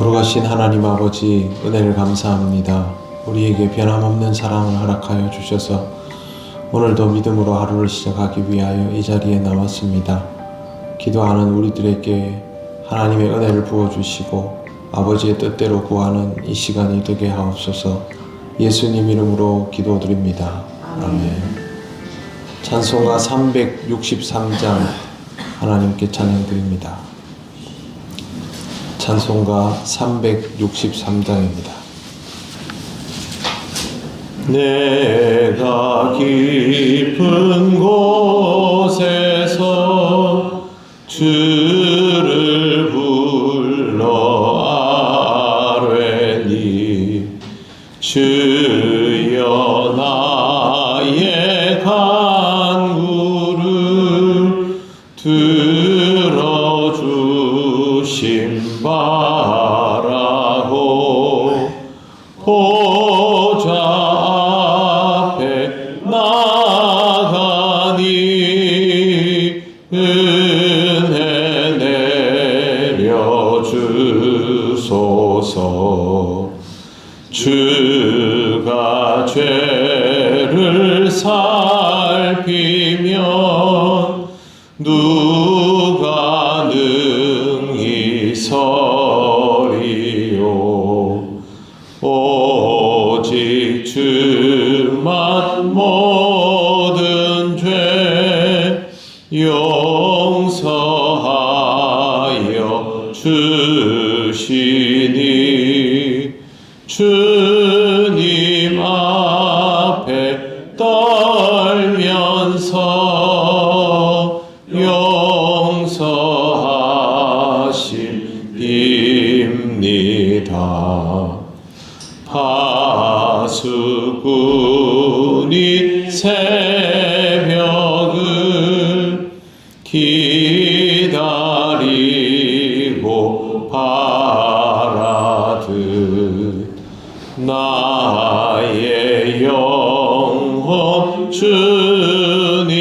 거룩하신 하나님 아버지, 은혜를 감사합니다. 우리에게 변함없는 사랑을 허락하여 주셔서 오늘도 믿음으로 하루를 시작하기 위하여 이 자리에 나왔습니다. 기도하는 우리들에게 하나님의 은혜를 부어주시고 아버지의 뜻대로 구하는 이 시간이 되게 하옵소서. 예수님 이름으로 기도드립니다. 아멘. 찬송가 363장 하나님께 찬양드립니다. 찬송가 363장입니다. 내가 깊은 곳에서 주를 불러 아뢰니 주여 나의 간구를 들어주심 바라고 보좌 앞에 나가니 은혜 내려주소서. 주가 죄를 살피면 누가 능히 서리요. 오직 주만 모든 죄 용서하여 주시니 주님 앞에 떨면서 용서하심 빕니다. 파수꾼이 새벽을 기다리고 바라듯 나의 영혼 주님만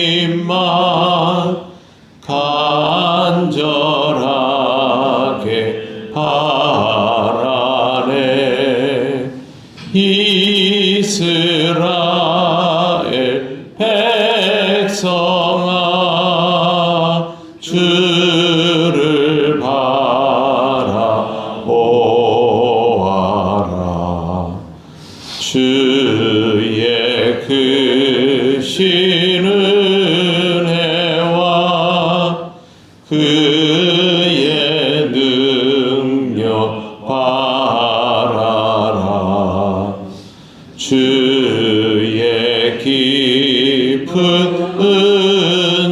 간절하게 바라네. 이스라엘 백성아 주를 바라보아라. 주의 크신 은혜와 그의 능력 바라라. 주의 깊은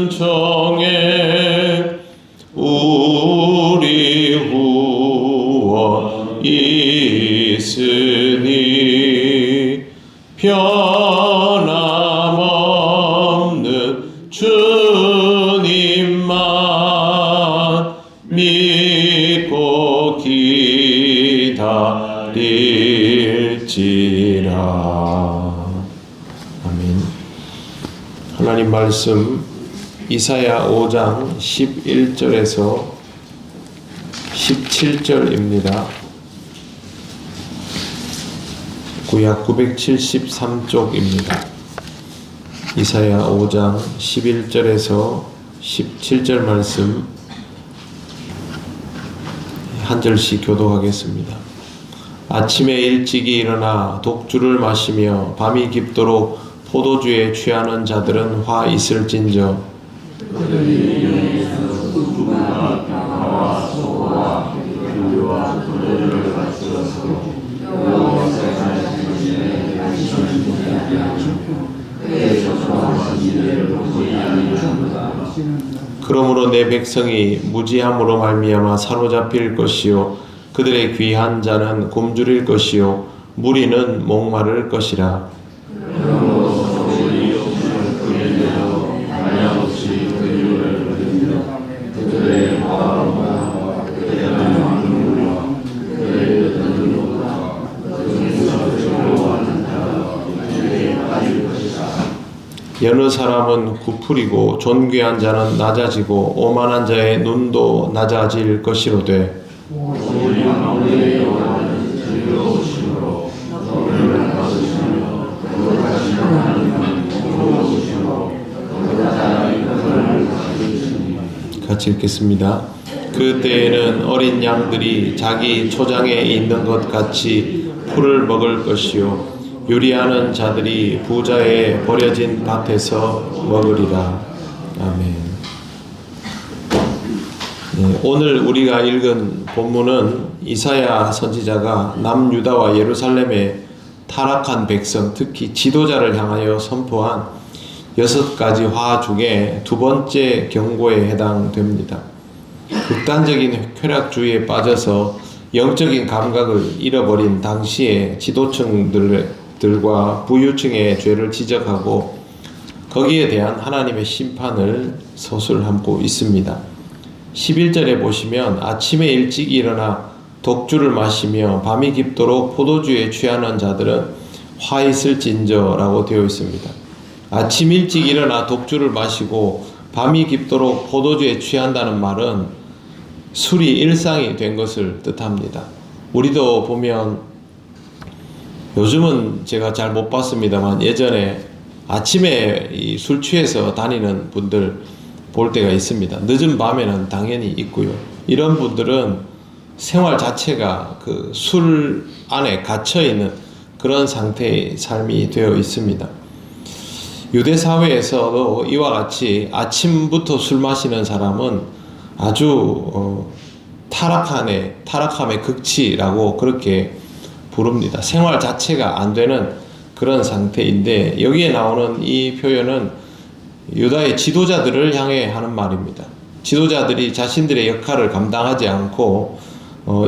은총에 우리 후원 있으니 변함없는 주님만 믿고 기다릴지라. 아멘. 하나님 말씀 이사야 5장 11절에서 17절입니다. 구약 973쪽입니다. 이사야 5장 11절에서 17절 말씀 한 절씩 교독하겠습니다. 아침에 일찍이 일어나 독주를 마시며 밤이 깊도록 포도주에 취하는 자들은 화 있을진저. 그러므로 내 백성이 무지함으로 말미암아 사로잡힐 것이요 그들의 귀한 자는 굶주릴 것이요 무리는 목마를 것이라. 여느 사람은 구풀이고 존귀한 자는 낮아지고 오만한 자의 눈도 낮아질 것이로되 같이 읽겠습니다. 그때에는 어린 양들이 자기 초장에 있는 것 같이 풀을 먹을 것이요 요리하는 자들이 부자의 버려진 밭에서 먹으리라. 아멘. 네, 오늘 우리가 읽은 본문은 이사야 선지자가 남유다와 예루살렘의 타락한 백성, 특히 지도자를 향하여 선포한 6가지 화 중에 두 번째 경고에 해당됩니다. 극단적인 쾌락주의에 빠져서 영적인 감각을 잃어버린 당시의 지도층들과 부유층의 죄를 지적하고 거기에 대한 하나님의 심판을 서술하고 있습니다. 11절에 보시면 아침에 일찍 일어나 독주를 마시며 밤이 깊도록 포도주에 취하는 자들은 화 있을진저라고 되어 있습니다. 아침 일찍 일어나 독주를 마시고 밤이 깊도록 포도주에 취한다는 말은 술이 일상이 된 것을 뜻합니다. 우리도 보면 요즘은 제가 잘 못 봤습니다만 예전에 아침에 술 취해서 다니는 분들 볼 때가 있습니다. 늦은 밤에는 당연히 있고요. 이런 분들은 생활 자체가 그 술 안에 갇혀 있는 그런 상태의 삶이 되어 있습니다. 유대 사회에서도 이와 같이 아침부터 술 마시는 사람은 아주 타락함의 극치라고 그렇게 부릅니다. 생활 자체가 안 되는 그런 상태인데 여기에 나오는 이 표현은 유다의 지도자들을 향해 하는 말입니다. 지도자들이 자신들의 역할을 감당하지 않고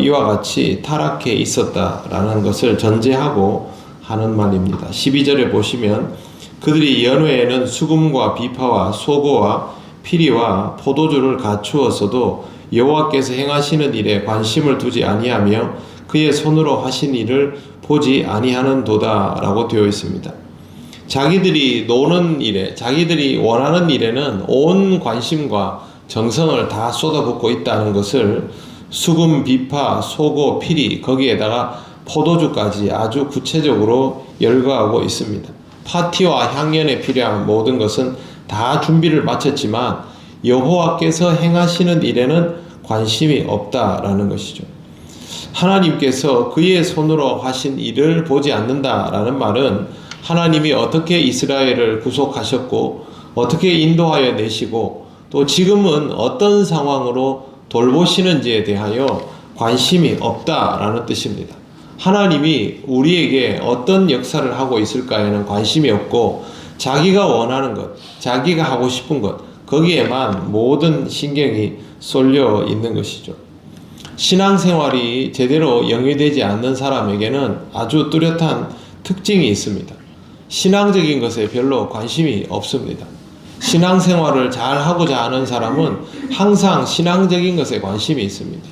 이와 같이 타락해 있었다라는 것을 전제하고 하는 말입니다. 12절에 보시면 그들이 연회에는 수금과 비파와 소고와 피리와 포도주를 갖추었어도 여호와께서 행하시는 일에 관심을 두지 아니하며 그의 손으로 하신 일을 보지 아니하는도다 라고 되어 있습니다. 자기들이 노는 일에, 자기들이 원하는 일에는 온 관심과 정성을 다 쏟아붓고 있다는 것을 수금, 비파, 소고, 피리, 거기에다가 포도주까지 아주 구체적으로 열거하고 있습니다. 파티와 향연에 필요한 모든 것은 다 준비를 마쳤지만 여호와께서 행하시는 일에는 관심이 없다라는 것이죠. 하나님께서 그의 손으로 하신 일을 보지 않는다라는 말은 하나님이 어떻게 이스라엘을 구속하셨고 어떻게 인도하여 내시고 또 지금은 어떤 상황으로 돌보시는지에 대하여 관심이 없다라는 뜻입니다. 하나님이 우리에게 어떤 역사를 하고 있을까에는 관심이 없고 자기가 원하는 것, 자기가 하고 싶은 것 거기에만 모든 신경이 쏠려 있는 것이죠. 신앙생활이 제대로 영위되지 않는 사람에게는 아주 뚜렷한 특징이 있습니다. 신앙적인 것에 별로 관심이 없습니다. 신앙생활을 잘 하고자 하는 사람은 항상 신앙적인 것에 관심이 있습니다.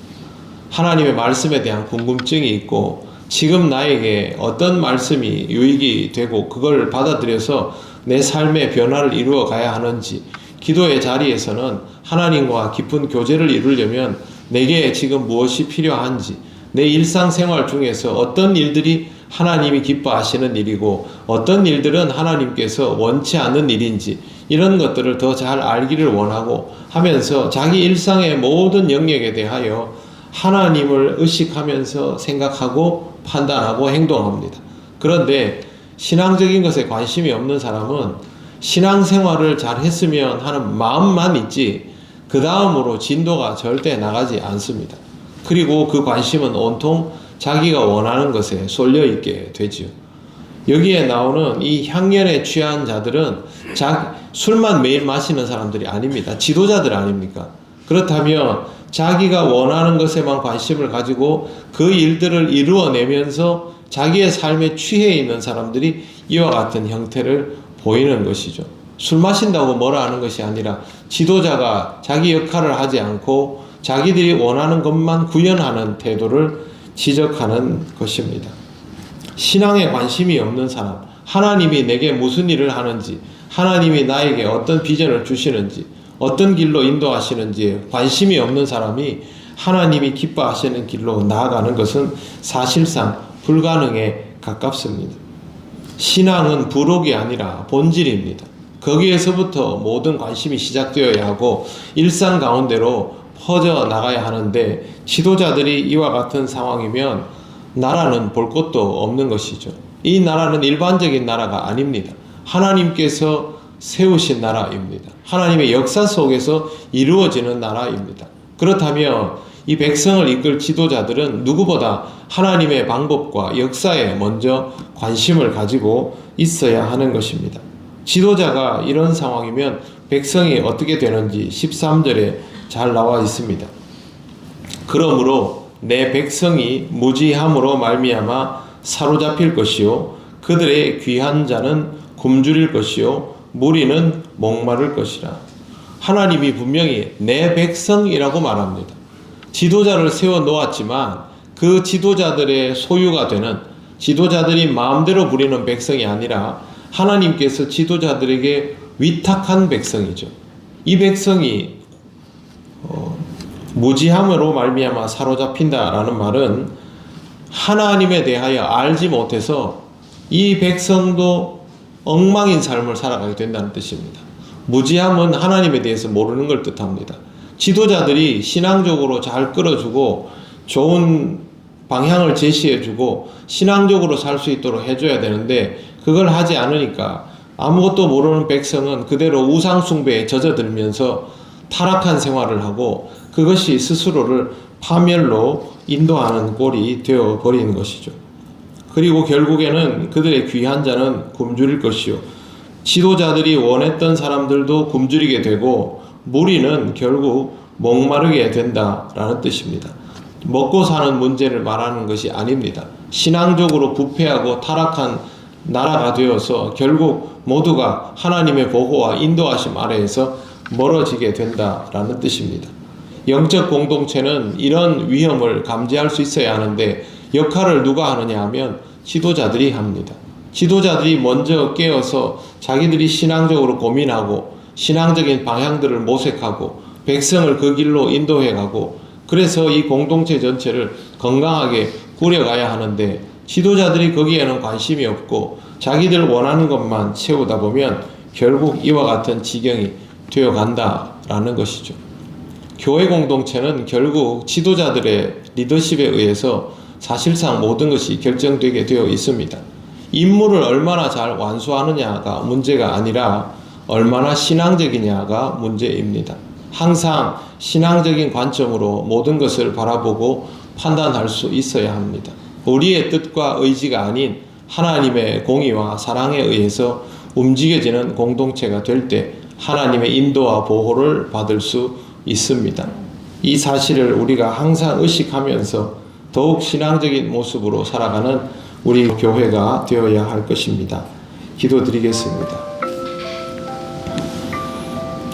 하나님의 말씀에 대한 궁금증이 있고 지금 나에게 어떤 말씀이 유익이 되고 그걸 받아들여서 내 삶의 변화를 이루어 가야 하는지 기도의 자리에서는 하나님과 깊은 교제를 이루려면 내게 지금 무엇이 필요한지 내 일상생활 중에서 어떤 일들이 하나님이 기뻐하시는 일이고 어떤 일들은 하나님께서 원치 않는 일인지 이런 것들을 더 잘 알기를 원하고 하면서 자기 일상의 모든 영역에 대하여 하나님을 의식하면서 생각하고 판단하고 행동합니다. 그런데 신앙적인 것에 관심이 없는 사람은 신앙생활을 잘 했으면 하는 마음만 있지 그 다음으로 진도가 절대 나가지 않습니다. 그리고 그 관심은 온통 자기가 원하는 것에 쏠려 있게 되지요. 여기에 나오는 이 향연에 취한 자들은 술만 매일 마시는 사람들이 아닙니다. 지도자들 아닙니까? 그렇다면 자기가 원하는 것에만 관심을 가지고 그 일들을 이루어내면서 자기의 삶에 취해 있는 사람들이 이와 같은 형태를 보이는 것이죠. 술 마신다고 뭐라 하는 것이 아니라 지도자가 자기 역할을 하지 않고 자기들이 원하는 것만 구현하는 태도를 지적하는 것입니다. 신앙에 관심이 없는 사람, 하나님이 내게 무슨 일을 하는지, 하나님이 나에게 어떤 비전을 주시는지, 어떤 길로 인도하시는지에 관심이 없는 사람이 하나님이 기뻐하시는 길로 나아가는 것은 사실상 불가능에 가깝습니다. 신앙은 부록이 아니라 본질입니다. 거기에서부터 모든 관심이 시작되어야 하고 일상 가운데로 퍼져 나가야 하는데, 지도자들이 이와 같은 상황이면 나라는 볼 것도 없는 것이죠. 이 나라는 일반적인 나라가 아닙니다. 하나님께서 세우신 나라입니다. 하나님의 역사 속에서 이루어지는 나라입니다. 그렇다면 이 백성을 이끌 지도자들은 누구보다 하나님의 방법과 역사에 먼저 관심을 가지고 있어야 하는 것입니다. 지도자가 이런 상황이면 백성이 어떻게 되는지 13절에 잘 나와 있습니다. 그러므로 내 백성이 무지함으로 말미암아 사로잡힐 것이요 그들의 귀한 자는 굶주릴 것이요 무리는 목마를 것이라. 하나님이 분명히 내 백성이라고 말합니다. 지도자를 세워 놓았지만 그 지도자들의 소유가 되는, 지도자들이 마음대로 부리는 백성이 아니라 하나님께서 지도자들에게 위탁한 백성이죠. 이 백성이 무지함으로 말미암아 사로잡힌다라는 말은 하나님에 대하여 알지 못해서 이 백성도 엉망인 삶을 살아가게 된다는 뜻입니다. 무지함은 하나님에 대해서 모르는 걸 뜻합니다. 지도자들이 신앙적으로 잘 끌어주고 좋은 방향을 제시해주고 신앙적으로 살 수 있도록 해줘야 되는데, 그걸 하지 않으니까 아무것도 모르는 백성은 그대로 우상숭배에 젖어들면서 타락한 생활을 하고 그것이 스스로를 파멸로 인도하는 꼴이 되어버리는 것이죠. 그리고 결국에는 그들의 귀한 자는 굶주릴 것이요 지도자들이 원했던 사람들도 굶주리게 되고 무리는 결국 목마르게 된다라는 뜻입니다. 먹고 사는 문제를 말하는 것이 아닙니다. 신앙적으로 부패하고 타락한 나라가 되어서 결국 모두가 하나님의 보호와 인도하심 아래에서 멀어지게 된다라는 뜻입니다. 영적 공동체는 이런 위험을 감지할 수 있어야 하는데 역할을 누가 하느냐 하면 지도자들이 합니다. 지도자들이 먼저 깨어서 자기들이 신앙적으로 고민하고 신앙적인 방향들을 모색하고 백성을 그 길로 인도해가고, 그래서 이 공동체 전체를 건강하게 꾸려가야 하는데 지도자들이 거기에는 관심이 없고 자기들 원하는 것만 채우다 보면 결국 이와 같은 지경이 되어간다라는 것이죠. 교회 공동체는 결국 지도자들의 리더십에 의해서 사실상 모든 것이 결정되게 되어 있습니다. 임무를 얼마나 잘 완수하느냐가 문제가 아니라 얼마나 신앙적이냐가 문제입니다. 항상 신앙적인 관점으로 모든 것을 바라보고 판단할 수 있어야 합니다. 우리의 뜻과 의지가 아닌 하나님의 공의와 사랑에 의해서 움직여지는 공동체가 될 때 하나님의 인도와 보호를 받을 수 있습니다. 이 사실을 우리가 항상 의식하면서 더욱 신앙적인 모습으로 살아가는 우리 교회가 되어야 할 것입니다. 기도드리겠습니다.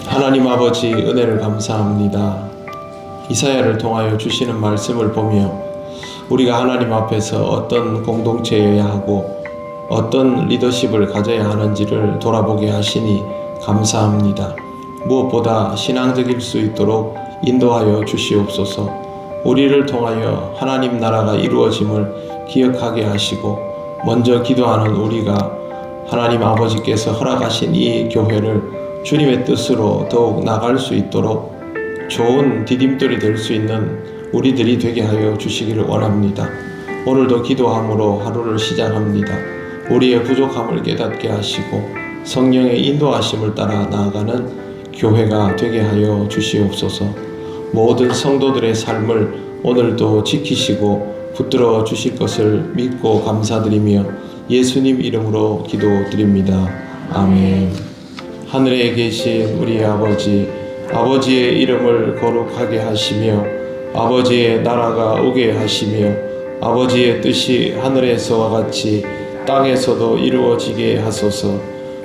하나님 아버지, 은혜를 감사합니다. 이사야를 통하여 주시는 말씀을 보며 우리가 하나님 앞에서 어떤 공동체여야 하고 어떤 리더십을 가져야 하는지를 돌아보게 하시니 감사합니다. 무엇보다 신앙적일 수 있도록 인도하여 주시옵소서. 우리를 통하여 하나님 나라가 이루어짐을 기억하게 하시고 먼저 기도하는 우리가 하나님 아버지께서 허락하신 이 교회를 주님의 뜻으로 더욱 나갈 수 있도록 좋은 디딤돌이 될 수 있는 우리들이 되게 하여 주시기를 원합니다. 오늘도 기도함으로 하루를 시작합니다. 우리의 부족함을 깨닫게 하시고 성령의 인도하심을 따라 나아가는 교회가 되게 하여 주시옵소서. 모든 성도들의 삶을 오늘도 지키시고 붙들어 주실 것을 믿고 감사드리며 예수님 이름으로 기도드립니다. 아멘. 하늘에 계신 우리 아버지, 아버지의 이름을 거룩하게 하시며 아버지의 나라가 오게 하시며 아버지의 뜻이 하늘에서와 같이 땅에서도 이루어지게 하소서.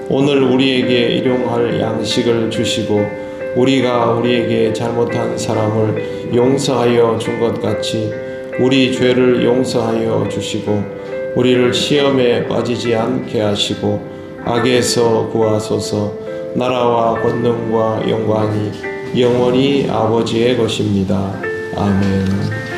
오늘 우리에게 일용할 양식을 주시고 우리가 우리에게 잘못한 사람을 용서하여 준 것 같이 우리 죄를 용서하여 주시고 우리를 시험에 빠지지 않게 하시고 악에서 구하소서. 나라와 권능과 영광이 영원히 아버지의 것입니다. 아멘.